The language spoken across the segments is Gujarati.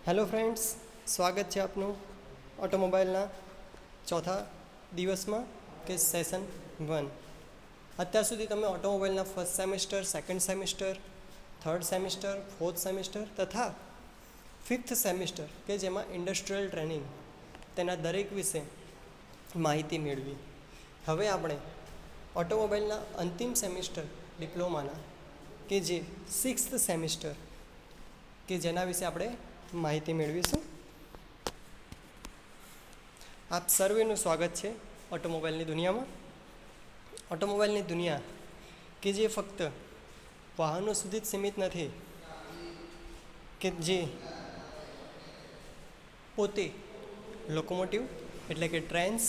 હેલો ફ્રેન્ડ્સ, સ્વાગત છે આપનું ઓટોમોબાઈલના ચોથા દિવસમાં કે સેશન 1. અત્યાર સુધી તમે ઓટોમોબાઈલના first semester, second semester, third semester, fourth semester તથા ફિફ્થ સેમિસ્ટર કે જેમાં ઇન્ડસ્ટ્રીયલ ટ્રેનિંગ તેના દરેક વિશે માહિતી મેળવી. હવે આપણે ઓટોમોબાઈલના અંતિમ સેમિસ્ટર ડિપ્લોમાના કે જે સિક્સ્થ સેમિસ્ટર કે જેના વિશે આપણે માહિતી મેળવીશું. આપ સર્વેનું સ્વાગત છે ઓટોમોબાઈલની દુનિયામાં. ઓટોમોબાઈલની દુનિયા કે જે ફક્ત વાહનો સુધી જ સીમિત નથી, કે જે પોતે લોકોમોટિવ એટલે કે ટ્રેન્સ,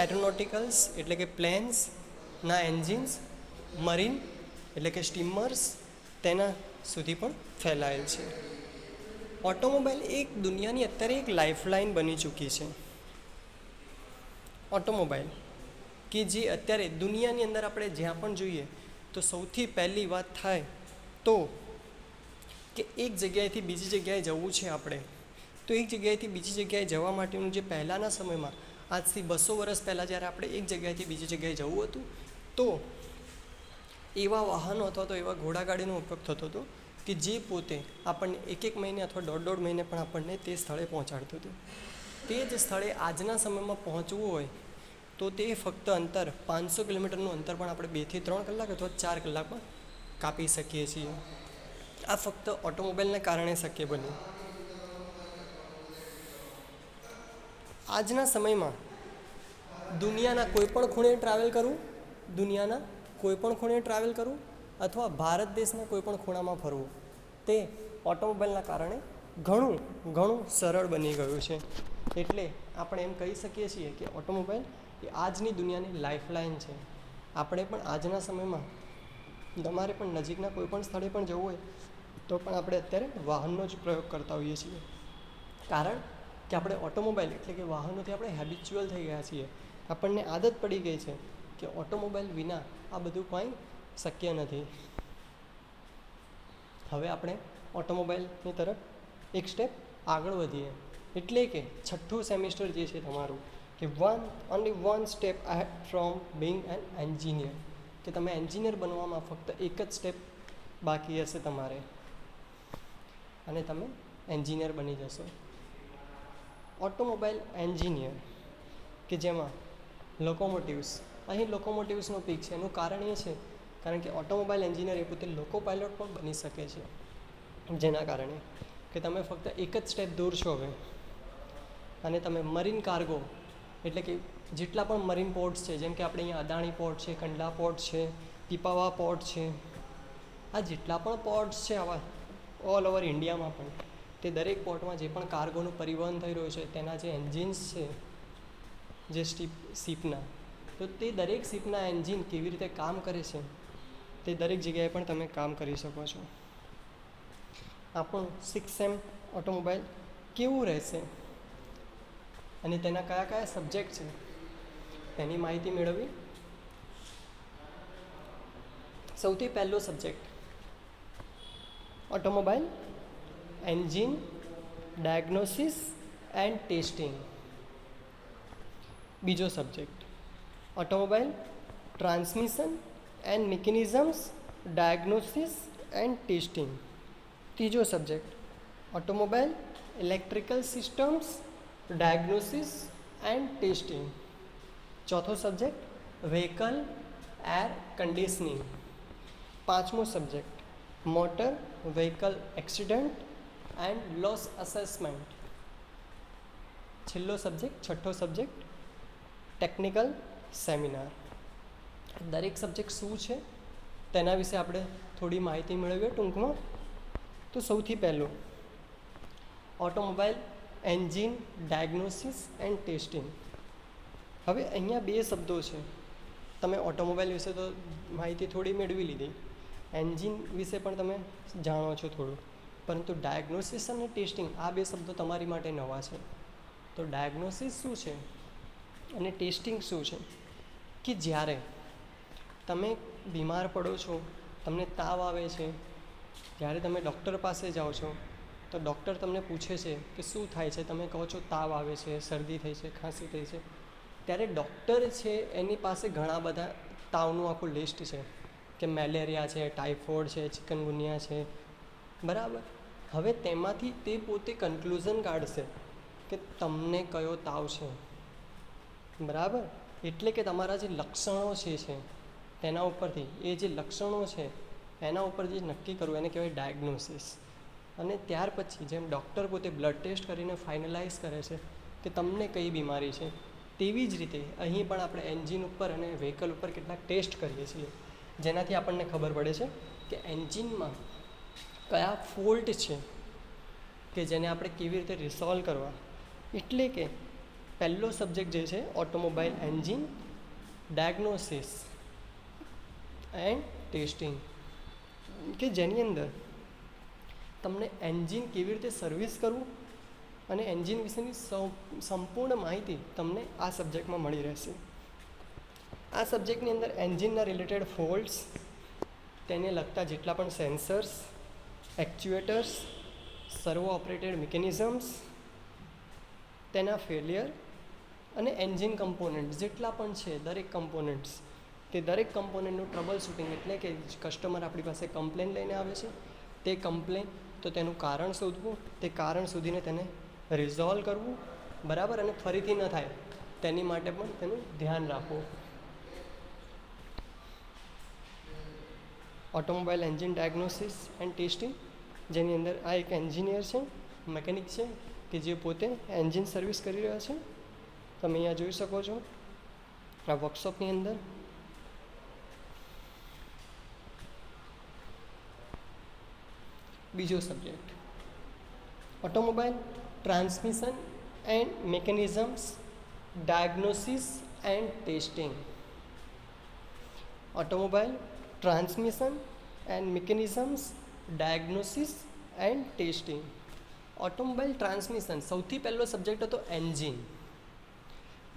એરોનોટિકલ્સ એટલે કે પ્લેન્સના એન્જિન્સ, મરીન એટલે કે સ્ટીમર્સ તેના સુધી પણ ફેલાયેલ છે. ઓટોમોબાઈલ એક દુનિયાની અત્યારે એક લાઈફલાઇન બની ચૂકી છે. ઓટોમોબાઈલ કે જે અત્યારે દુનિયાની અંદર આપણે જ્યાં પણ જોઈએ તો સૌથી પહેલી વાત થાય તો કે એક જગ્યાએથી બીજી જગ્યાએ જવું છે આપણે, તો એક જગ્યાએથી બીજી જગ્યાએ જવા માટેનું જે પહેલાંના સમયમાં આજથી 200 વર્ષ પહેલાં જ્યારે આપણે એક જગ્યાએથી બીજી જગ્યાએ જવું હતું તો એવા વાહનો અથવા તો એવા ઘોડાગાડીનો ઉપયોગ થતો હતો કે જે પોતે આપણને એક મહિને અથવા દોઢ મહિને પણ આપણને તે સ્થળે પહોંચાડતું હતું. તે જ સ્થળે આજના સમયમાં પહોંચવું હોય તો તે ફક્ત અંતર 500 કિલોમીટરનું અંતર પણ આપણે 2 થી 3 કલાક અથવા 4 કલાકમાં કાપી શકીએ છીએ. આ ફક્ત ઓટોમોબાઈલને કારણે શક્ય બન્યું. આજના સમયમાં દુનિયાના કોઈપણ ખૂણે ટ્રાવેલ કરવું અથવા ભારત દેશના કોઈપણ ખૂણામાં ફરવું તે ઓટોમોબાઈલના કારણે ઘણું સરળ બની ગયું છે. એટલે આપણે એમ કહી શકીએ છીએ કે ઓટોમોબાઈલ એ આજની દુનિયાની લાઈફલાઇન છે. આપણે પણ આજના સમયમાં તમારે પણ નજીકના કોઈપણ સ્થળે પણ જવું હોય તો પણ આપણે અત્યારે વાહનનો જ પ્રયોગ કરતા હોઈએ છીએ, કારણ કે આપણે ઓટોમોબાઈલ એટલે કે વાહનોથી આપણે હેબિચ્યુઅલ થઈ ગયા છીએ. આપણને આદત પડી ગઈ છે કે ઓટોમોબાઈલ વિના આ બધું કંઈ શક્ય નથી. હવે આપણે ઓટોમોબાઈલની તરફ એક સ્ટેપ આગળ વધીએ, એટલે કે છઠ્ઠું સેમિસ્ટર જે છે તમારું, કે only one step ahead from Bing N engineer, કે તમે એન્જિનિયર બનવામાં ફક્ત એક જ સ્ટેપ બાકી હશે તમારે અને તમે એન્જિનિયર બની જશો. ઓટોમોબાઈલ એન્જિનિયર કે જેમાં અહીં લોકોમોટિવ્સનો પીક છે. એનું કારણ એ છે કારણ કે ઓટોમોબાઈલ એન્જિનિયર એ પોતે લોકો પાયલોટ પણ બની શકે છે, જેના કારણે કે તમે ફક્ત એક જ સ્ટેપ દૂર છો હવે અને તમે મરીન કાર્ગો એટલે કે જેટલા પણ મરીન પોર્ટ્સ છે, જેમ કે આપણે અહીંયા અદાણી પોર્ટ છે, કંડલા પોર્ટ છે, પીપાવાવ પોર્ટ છે, આ જેટલા પણ પોર્ટ્સ છે આવા ઓલ ઓવર ઇન્ડિયામાં પણ, તે દરેક પોર્ટમાં જે પણ કાર્ગોનું પરિવહન થઈ રહ્યું છે તેના જે એન્જિન્સ છે જે શિપના, તો તે દરેક શિપના એન્જિન કેવી રીતે કામ કરે છે તે દરેક જગ્યાએ પણ તમે કામ કરી શકો છો. આપણું 6th સેમ ઓટોમોબાઈલ કેવું રહેશે અને તેના કયા સબ્જેક્ટ છે તેની માહિતી મેળવવી. સૌથી પહેલો subject automobile engine diagnosis and testing. બીજો subject automobile transmission and mechanisms diagnosis and testing. ત્રીજો subject automobile electrical systems diagnosis and testing. ચોથો સબ્જેક્ટ વ્હીકલ એર કન્ડિશનિંગ. પાંચમો subject motor vehicle accident and loss assessment. છઠ્ઠો સબ્જેક્ટ ટેકનિકલ સેમિનાર. દરેક સબ્જેક્ટ શું છે તેના વિશે આપણે થોડી માહિતી મેળવીએ ટૂંકમાં. તો સૌથી પહેલું automobile engine diagnosis and testing. હવે અહીંયા બે શબ્દો છે. તમે ઓટોમોબાઈલ વિશે તો માહિતી થોડી મેળવી લીધી, એન્જિન વિશે પણ તમે જાણો છો થોડું, પરંતુ ડાયગ્નોસિસ અને ટેસ્ટિંગ આ બે શબ્દો તમારી માટે નવા છે. તો ડાયગ્નોસિસ શું છે અને ટેસ્ટિંગ શું છે? કે જ્યારે તમે બીમાર પડો છો, તમને તાવ આવે છે, જ્યારે તમે ડૉક્ટર પાસે જાઓ છો તો ડૉક્ટર તમને પૂછે છે કે શું થાય છે, તમે કહો છો તાવ આવે છે, શરદી થઈ છે, ખાંસી થઈ છે, ત્યારે ડૉક્ટર છે એની પાસે ઘણા બધા તાવનું આખું લિસ્ટ છે કે મેલેરિયા છે, ટાઇફોઇડ છે, ચિકનગુનિયા છે, બરાબર. હવે તેમાંથી તે પોતે કન્ક્લુઝન કાઢશે કે તમને કયો તાવ છે, બરાબર. એટલે કે તમારા જે લક્ષણો છે તેના ઉપરથી એ જે લક્ષણો છે એના ઉપર જે નક્કી કરવું એને કહેવાય ડાયગ્નોસિસ. અને ત્યાર પછી જેમ ડૉક્ટર પોતે બ્લડ ટેસ્ટ કરીને ફાઇનલાઇઝ કરે છે કે તમને કઈ બીમારી છે, તેવી જ રીતે અહીં પણ આપણે એન્જિન ઉપર અને વ્હીકલ ઉપર કેટલાક ટેસ્ટ કરીએ છીએ, જેનાથી આપણને ખબર પડે છે કે એન્જિનમાં કયા ફોલ્ટ છે કે જેને આપણે કેવી રીતે રિસોલ્વ કરવા. એટલે કે પહેલો સબ્જેક્ટ જે છે automobile engine diagnosis and testing, કે જેની અંદર તમને એન્જિન કેવી રીતે સર્વિસ કરવું અને એન્જિન વિશેની સંપૂર્ણ માહિતી તમને આ સબ્જેક્ટમાં મળી રહેશે. આ સબ્જેક્ટની અંદર એન્જિનના રિલેટેડ ફોલ્ટ્સ, તેને લગતા જેટલા પણ સેન્સર્સ, એક્ચ્યુએટર્સ, સર્વો ઓપરેટેડ મિકેનિઝમ્સ, તેના ફેલિયર અને એન્જિન કમ્પોનન્ટ્સ જેટલા પણ છે દરેક કમ્પોનન્ટ્સ, તે દરેક કમ્પોનન્ટનું ટ્રબલ શૂટિંગ, એટલે કે કસ્ટમર આપણી પાસે કમ્પ્લેન લઈને આવે છે, તે કમ્પ્લેન તો તેનું કારણ શોધવું, તે કારણ શોધીને તેને રિઝોલ્વ કરવું, બરાબર, અને ફરીથી ન થાય તેની માટે પણ તેનું ધ્યાન રાખવું. Automobile engine diagnosis and testing, જેની અંદર આ એક એન્જિનિયર છે, મેકેનિક છે કે જે પોતે એન્જિન સર્વિસ કરી રહ્યા છે. તમે અહીંયા જોઈ શકો છો આ વર્કશોપની અંદર. બીજો subject automobile transmission and mechanisms diagnosis and testing. Automobile transmission and mechanisms diagnosis and testing. Automobile transmission, સૌથી પહેલો સબ્જેક્ટ હતો એન્જિન.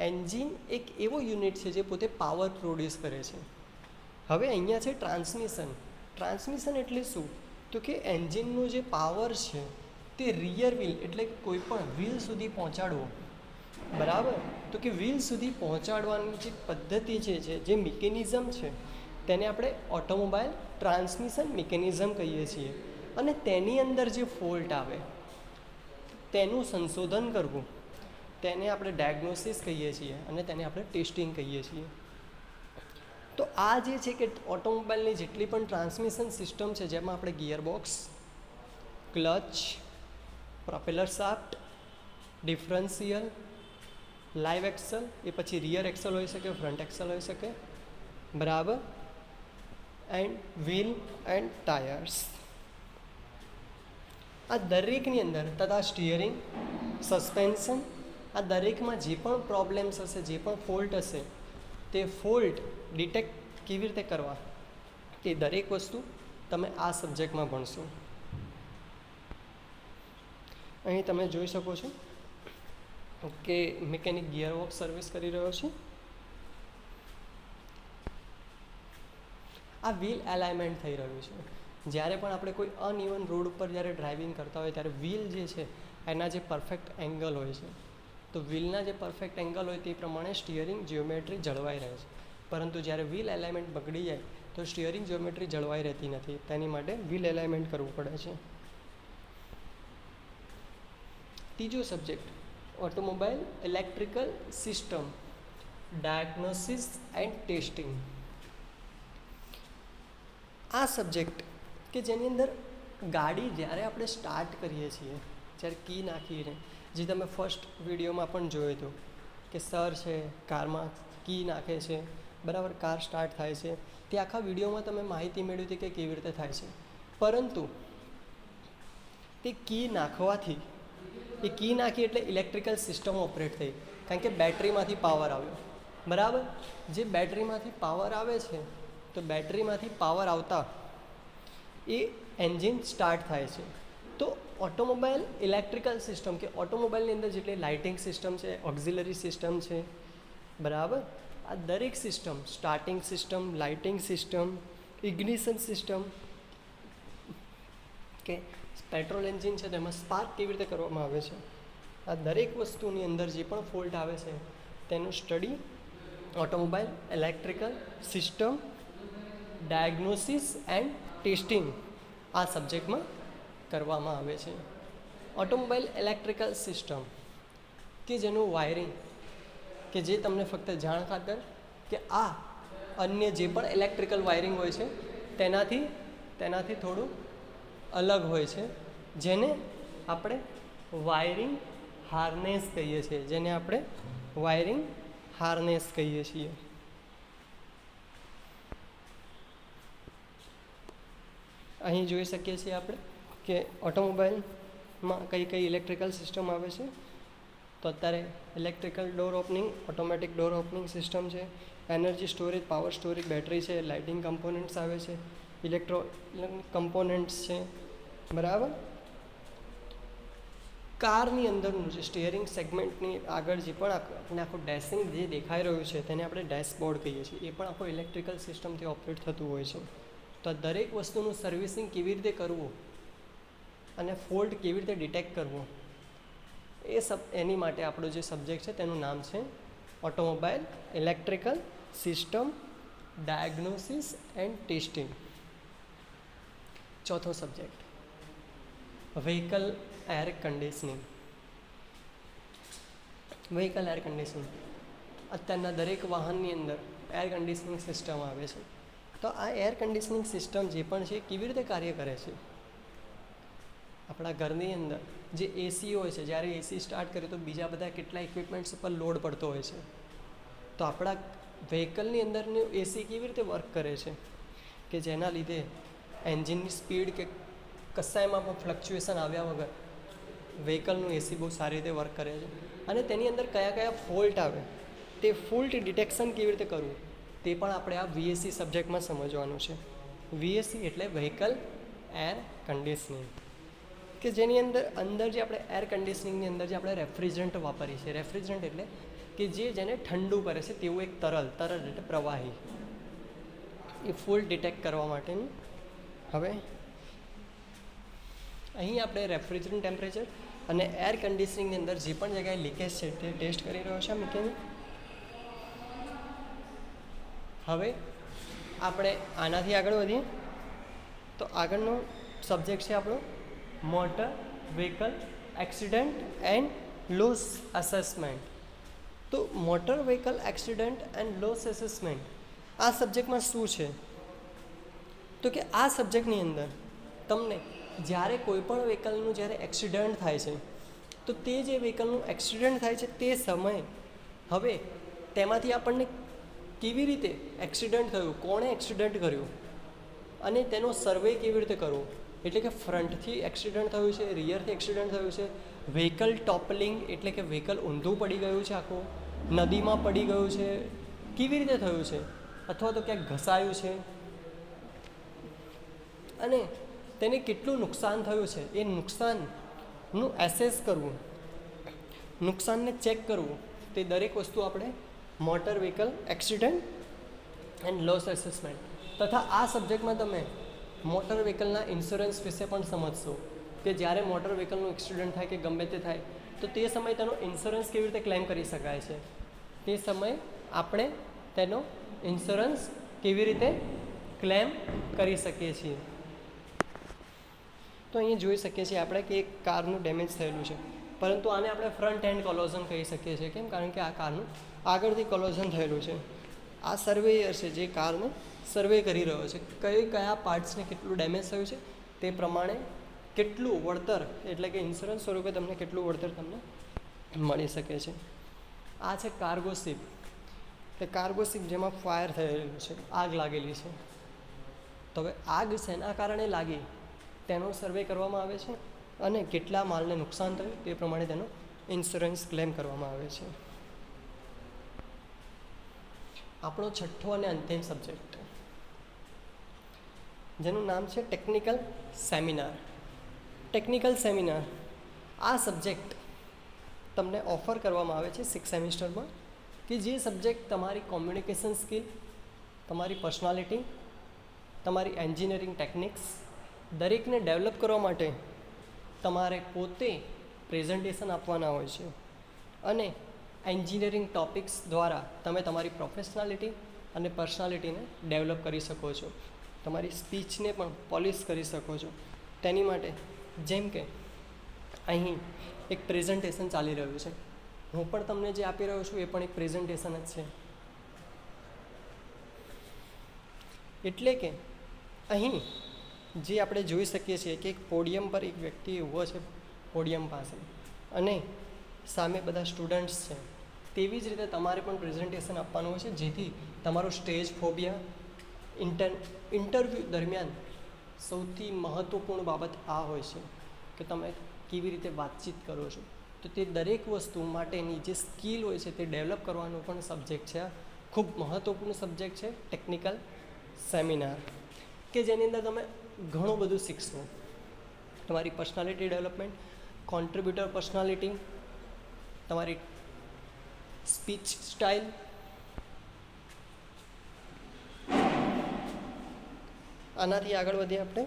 એન્જિન એક એવો યુનિટ છે જે પોતે પાવર પ્રોડ્યુસ કરે છે. હવે અહીંયા છે ટ્રાન્સમિશન. ટ્રાન્સમિશન એટલે શું? તો કે એન્જિનનો જે પાવર છે તે રિયર વ્હીલ એટલે કોઈ પણ વ્હીલ સુધી પહોંચાડવો, બરાબર. તો કે વ્હીલ સુધી પહોંચાડવાની જે પદ્ધતિ છે, જે મિકેનિઝમ છે, તેને આપણે ઓટોમોબાઈલ ટ્રાન્સમિશન મિકેનિઝમ કહીએ છીએ. અને તેની અંદર જે ફોલ્ટ આવે તેનું સંશોધન કરવું, તેને આપણે ડાયગ્નોસિસ કહીએ છીએ અને તેને આપણે ટેસ્ટિંગ કહીએ છીએ. તો આ જે છે કે ઓટોમોબાઈલની જેટલી પણ ટ્રાન્સમિશન સિસ્ટમ છે, જેમાં આપણે gearbox, clutch, propeller shaft, differential, live axle, એ પછી રિયર એક્સલ હોઈ શકે, ફ્રન્ટ એક્સલ હોઈ શકે, બરાબર, એન્ડ વ્હીલ એન્ડ ટાયર્સ, આ દરેકની અંદર તથા સ્ટિયરિંગ, સસ્પેન્શન, આ દરેકમાં જે પણ પ્રોબ્લેમ્સ હશે, જે પણ ફોલ્ટ હશે, તે ફોલ્ટ ડિટેક્ટ કેવી રીતે કરવા, એ દરેક વસ્તુ તમે આ સબ્જેક્ટમાં ભણશો. અહીં તમે જોઈ શકો છો કે મિકેનિક ગિયરબોક્સ સર્વિસ કરી રહ્યો છે. આ વ્હીલ એલાઇનમેન્ટ થઈ રહ્યું છે. જ્યારે પણ આપણે કોઈ અનઇવન રોડ ઉપર જ્યારે ડ્રાઇવિંગ કરતા હોય ત્યારે વ્હીલ જે છે એના જે પરફેક્ટ એંગલ હોય છે, તો વ્હીલના જે પરફેક્ટ એંગલ હોય તે પ્રમાણે સ્ટિયરિંગ જિયોમેટ્રી જળવાઈ રહે છે. પરંતુ જ્યારે વ્હીલ એલાઇનમેન્ટ બગડી જાય તો સ્ટિયરિંગ જિયોમેટ્રી જળવાઈ રહેતી નથી. તેની માટે વ્હીલ એલાઇનમેન્ટ કરવું પડે છે. ત્રીજો subject automobile electrical system diagnosis and testing. આ સબ્જેક્ટ કે જેની અંદર ગાડી જ્યારે આપણે સ્ટાર્ટ કરીએ છીએ, જ્યારે કી નાખીને, જે તમે ફર્સ્ટ વિડીયોમાં પણ જોયું હતું કે સર છે કારમાં કી નાખે છે, બરાબર, કાર સ્ટાર્ટ થાય છે, તે આખા વિડીયોમાં તમે માહિતી મેળવી હતી કે કેવી રીતે થાય છે. પરંતુ તે કી નાખવાથી, એ કી નાખી એટલે ઇલેક્ટ્રિકલ સિસ્ટમ ઓપરેટ થઈ, કારણ કે બેટરીમાંથી પાવર આવ્યો, બરાબર. જે બેટરીમાંથી પાવર આવે છે, તો બેટરીમાંથી પાવર આવતા એ એન્જિન સ્ટાર્ટ થાય છે. તો ઓટોમોબાઈલ ઇલેક્ટ્રિકલ સિસ્ટમ કે ઓટોમોબાઈલની અંદર જેટલી લાઇટિંગ સિસ્ટમ છે, ઓક્ઝિલરી સિસ્ટમ છે, બરાબર, આ દરેક system, starting system, lighting system, ignition system, કે પેટ્રોલ એન્જિન છે તેમાં સ્પાર્ક કેવી રીતે કરવામાં આવે છે, આ દરેક વસ્તુની અંદર જે પણ ફોલ્ટ આવે છે તેનું study automobile electrical system diagnosis and testing આ સબ્જેક્ટમાં કરવામાં આવે છે. ઓટોમોબાઈલ ઇલેક્ટ્રિકલ સિસ્ટમ કે જેનું વાયરિંગ કે જે તમને ફક્ત જાણ ખાતર કે આ અન્ય જે પણ ઇલેક્ટ્રિકલ વાયરિંગ હોય છે તેનાથી થોડું અલગ હોય છે, જેને આપણે વાયરિંગ હાર્નેસ કહીએ છીએ. અહીં જોઈ શકીએ છીએ આપણે કે ઓટોમોબાઈલમાં કઈ ઇલેક્ટ્રિકલ સિસ્ટમ આવે છે. તો અત્યારે electrical door opening, automatic door opening system છે, energy storage, power storage, battery છે, લાઇટિંગ કમ્પોનન્ટ્સ આવે છે, ઇલેક્ટ્રોનિક કમ્પોનન્ટ્સ છે, બરાબર. કારની અંદરનું જે સ્ટિયરિંગ સેગમેન્ટની આગળ જે પણ આપણે આખું ડેશિંગ જે દેખાઈ રહ્યું છે તેને આપણે ડેશબોર્ડ કહીએ છીએ. એ પણ આખું ઇલેક્ટ્રિકલ સિસ્ટમથી ઓપરેટ થતું હોય છે. તો આ દરેક વસ્તુનું સર્વિસિંગ કેવી રીતે કરવું અને ફોલ્ટ કેવી રીતે ડિટેક્ટ કરવો એની માટે આપણો જે સબ્જેક્ટ છે તેનું નામ છે automobile electrical system diagnosis and testing. ચોથો સબ્જેક્ટ વ્હીકલ એર કન્ડિશનિંગ. અત્યારના દરેક વાહનની અંદર એર કન્ડિશનિંગ સિસ્ટમ આવે છે. તો આ એર કન્ડિશનિંગ સિસ્ટમ જે પણ છે કેવી રીતે કાર્ય કરે છે. આપણા ઘરની અંદર જે એસી હોય છે, જ્યારે એસી સ્ટાર્ટ કરીએ તો બીજા બધા કેટલા ઇક્વિપમેન્ટ્સ ઉપર લોડ પડતો હોય છે. તો આપણા વ્હીકલની અંદરનું એસી કેવી રીતે વર્ક કરે છે કે જેના લીધે એન્જિનની સ્પીડ કે કશાયમાં પણ ફ્લક્ચ્યુએશન આવ્યા વગર વ્હીકલનું એસી બહુ સારી રીતે વર્ક કરે છે. અને તેની અંદર કયા ફોલ્ટ આવે તે ફોલ્ટ ડિટેક્શન કેવી રીતે કરવું તે પણ આપણે આ વીએસસી સબ્જેક્ટમાં સમજવાનું છે. વીએસસી એટલે વ્હીકલ એર કન્ડિશનિંગ, કે જેની અંદર જે આપણે એર કન્ડિશનિંગની અંદર જે આપણે રેફ્રિજરન્ટ વાપરીએ છીએ. રેફ્રિજરન્ટ એટલે કે જેને ઠંડુ કરે છે તેવું એક તરલ એટલે પ્રવાહી, એ ફોલ્ટ ડિટેક્ટ કરવા માટેનું. હવે અહીં આપણે રેફ્રિજરન્ટ ટેમ્પરેચર અને એર કન્ડિશનિંગની અંદર જે પણ જગ્યાએ લીકેજ છે તે ટેસ્ટ કરી રહ્યો છે મિકેનિક. હવે આપણે આનાથી આગળ વધીએ તો આગળનો સબ્જેક્ટ છે આપણો motor vehicle accident and loss assessment. તો motor vehicle accident and loss assessment આ સબ્જેક્ટમાં શું છે તો કે આ સબ્જેક્ટની અંદર તમને જ્યારે કોઈ પણ વ્હીકલનું જ્યારે એક્સિડન્ટ થાય છે તો તે જે વ્હીકલનું એક્સિડન્ટ થાય છે તે સમયે હવે તેમાંથી આપણને કેવી રીતે એક્સિડન્ટ થયું, કોણે એક્સિડન્ટ કર્યું અને તેનો સર્વે કેવી રીતે કરવો. એટલે કે ફ્રન્ટથી એક્સિડન્ટ થયું છે, રિયરથી એક્સિડન્ટ થયું છે, વ્હીકલ ટોપલિંગ એટલે કે વ્હીકલ ઊંધું પડી ગયું છે, આખું નદીમાં પડી ગયું છે, કેવી રીતે થયું છે, અથવા તો ક્યાંક ઘસાયું છે અને તેને કેટલું નુકસાન થયું છે એ નુકસાનનું એસેસ કરવું, નુકસાનને ચેક કરવું, તે દરેક વસ્તુ આપણે motor vehicle accident and loss assessment. તથા આ સબ્જેક્ટમાં તમે મોટર વ્હીકલના ઇન્સ્યોરન્સ વિશે પણ સમજશો કે જ્યારે મોટર વ્હીકલનું એક્સિડન્ટ થાય કે ગમે તે થાય તો તે સમયે તેનો ઇન્સ્યોરન્સ કેવી રીતે ક્લેમ કરી શકાય છે, તે સમયે આપણે તેનો ઇન્સ્યોરન્સ કેવી રીતે ક્લેમ કરી શકીએ છીએ. તો અહીંયા જોઈ શકીએ છીએ આપણે કે એક કારનું ડેમેજ થયેલું છે, પરંતુ આને આપણે ફ્રન્ટ એન્ડ કોલોઝન કહી શકીએ છીએ. કેમ? કારણ કે આ કારનું આગળથી કોલોઝન થયેલું છે. આ સર્વેયર છે જે કારને સર્વે કરી રહ્યો છે, કયા પાર્ટ્સને કેટલું ડેમેજ થયું છે તે પ્રમાણે કેટલું વળતર એટલે કે ઇન્સ્યોરન્સ સ્વરૂપે તમને કેટલું વળતર તમને મળી શકે છે. આ છે કાર્ગો શિપ. તે કાર્ગો શિપ જેમાં ફાયર થયેલું છે, આગ લાગેલી છે. તો હવે આગ શેના કારણે લાગી તેનો સર્વે કરવામાં આવે છે અને કેટલા માલને નુકસાન થયું તે પ્રમાણે તેનો ઇન્સ્યોરન્સ ક્લેમ કરવામાં આવે છે. આપણો છઠ્ઠો અને અંતિમ સબ્જેક્ટ જેનું નામ છે ટેકનિકલ સેમિનાર. ટેકનિકલ સેમિનાર આ સબ્જેક્ટ તમને ઓફર કરવામાં આવે છે 6 સેમિસ્ટરમાં, કે જે સબ્જેક્ટ તમારી કોમ્યુનિકેશન સ્કિલ, તમારી પર્સનાલિટી, તમારી એન્જિનિયરિંગ ટેકનિક્સ દરેકને ડેવલપ કરવા માટે તમારે પોતે પ્રેઝન્ટેશન આપવાના હોય છે અને એન્જિનિયરિંગ ટોપિક્સ દ્વારા તમે તમારી પ્રોફેશનાલિટી અને પર્સનાલિટીને ડેવલપ કરી શકો છો, તમારી સ્પીચને પણ પોલિશ કરી શકો છો. તેની માટે જેમ કે અહીં એક પ્રેઝન્ટેશન ચાલી રહ્યું છે, હું પણ તમને જે આપી રહ્યો છું એ પણ એક પ્રેઝન્ટેશન જ છે. એટલે કે અહીં જે આપણે જોઈ શકીએ છીએ કે એક પોડિયમ પર એક વ્યક્તિ ઊભો છે પોડિયમ પાસે અને સામે બધા સ્ટુડન્ટ્સ છે. તેવી જ રીતે તમારે પણ પ્રેઝન્ટેશન આપવાનું હોય છે, જેથી તમારો સ્ટેજ ફોબિયા ઇન્ટરવ્યૂ દરમિયાન સૌથી મહત્ત્વપૂર્ણ બાબત આ હોય છે કે તમે કેવી રીતે વાતચીત કરો છો. તો તે દરેક વસ્તુ માટેની જે સ્કિલ હોય છે તે ડેવલપ કરવાનો પણ સબ્જેક્ટ છે. આ ખૂબ મહત્ત્વપૂર્ણ સબ્જેક્ટ છે ટેકનિકલ સેમિનાર, કે જેની અંદર તમે ઘણું બધું શીખશો. તમારી પર્સનાલિટી ડેવલપમેન્ટ, કોન્ટ્રીબ્યુટર પર્સનાલિટી, તમારી સ્પીચ સ્ટાઇલ, આનાથી આગળ વધીએ આપણે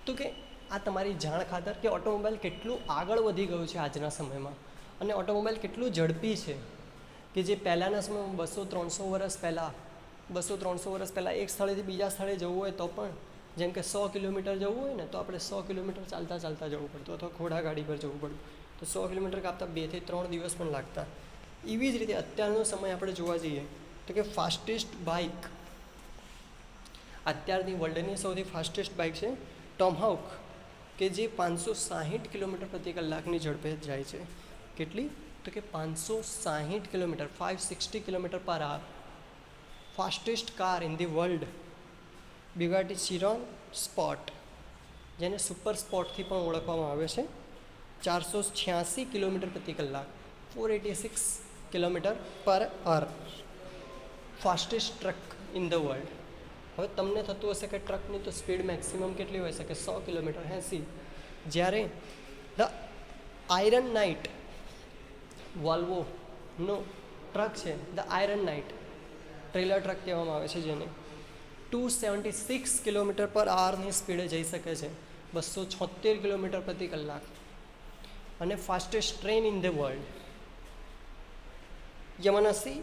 તો કે આ તમારી જાણ ખાતર કે ઓટોમોબાઈલ કેટલું આગળ વધી ગયું છે આજના સમયમાં અને ઓટોમોબાઈલ કેટલું ઝડપી છે કે જે પહેલાંના સમયમાં 200-300 વર્ષ પહેલાં એક સ્થળેથી બીજા સ્થળે જવું હોય તો પણ જેમ કે 100 કિલોમીટર જવું હોય ને તો આપણે 100 કિલોમીટર ચાલતા જવું પડતું અથવા ઘોડાગાડી પર જવું પડતું, તો 100 કિલોમીટર કાપતા 2 થી 3 દિવસ પણ લાગતા. એવી જ રીતે અત્યારનો સમય આપણે જોવા જઈએ તો કે ફાસ્ટેસ્ટ બાઇક, અત્યારની વર્લ્ડની સૌથી ફાસ્ટેસ્ટ બાઇક છે ટોમહાઉક, કે જે 560 કિલોમીટર પ્રતિ કલાકની ઝડપે જાય છે. કેટલી? તો કે 560 kilometre, 560 kilometre per hour. Fastest car in the world Bugatti Chiron sport, જેને સુપર સ્પોટથી પણ ઓળખવામાં આવે છે, 486 કિલોમીટર પ્રતિ કલાક, 486 kilometre per hour. Fastest truck in the world. હવે તમને થતું હશે કે ટ્રકની તો સ્પીડ મેક્સિમમ કેટલી હોઈ શકે? 100 કિલોમીટર, 80. જ્યારે ધ આયરન નાઇટ વોલ્વોનો ટ્રક છે, the iron night trailer truck કહેવામાં આવે છે, જેને 276 કિલોમીટર પર આવરની સ્પીડે જઈ શકે છે, 276 કિલોમીટર પ્રતિ કલાક. અને fastest train in the world Yamanashi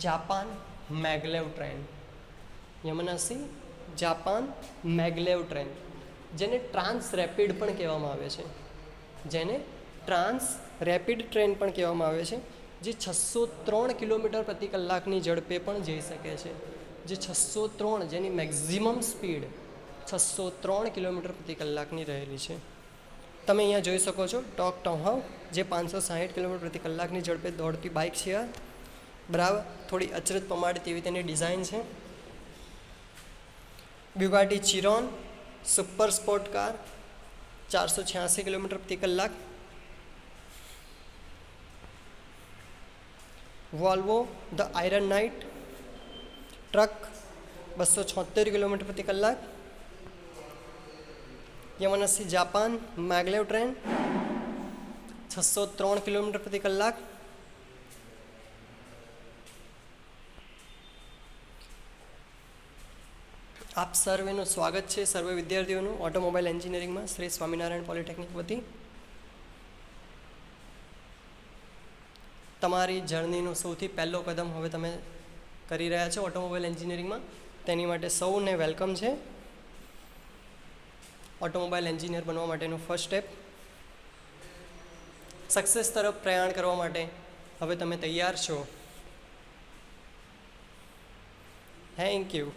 Japan maglev train, જેને ટ્રાન્સ રેપિડ પણ કહેવામાં આવે છે, જે 603 કિલોમીટર પ્રતિ કલાકની ઝડપે પણ જઈ શકે છે. જે 603, જેની મેક્ઝિમમ સ્પીડ 603 કિલોમીટર પ્રતિ કલાકની રહેલી છે. તમે અહીંયા જોઈ શકો છો ટોમહાઉક, જે 560 કિલોમીટર પ્રતિ કલાકની ઝડપે દોડતી બાઇક છે. બરાબર, થોડી અચરજ પમાડે તેવી તેની ડિઝાઇન છે. Bugatti Chiron super sport car, 486 kilometre પ્રતિ કલાક. Volvo the iron knight truck, 276 kilometre પ્રતિ કલાક. Yamanashi Japan maglev train, 603 kilometre પ્રતિ કલાક. આપ સર્વેનું સ્વાગત છે, સર્વે વિદ્યાર્થીઓનું ઓટોમોબાઈલ એન્જિનિયરિંગમાં શ્રી સ્વામિનારાયણ પોલિટેકનિક વતી. તમારી જર્નીનો સૌથી પહેલો કદમ હવે તમે કરી રહ્યા છો ઓટોમોબાઈલ એન્જિનિયરિંગમાં, તેની માટે સૌને વેલકમ છે. ઓટોમોબાઈલ એન્જિનિયર બનવા માટેનું ફર્સ્ટ સ્ટેપ, સક્સેસ તરફ પ્રયાણ કરવા માટે હવે તમે તૈયાર છો. Thank you.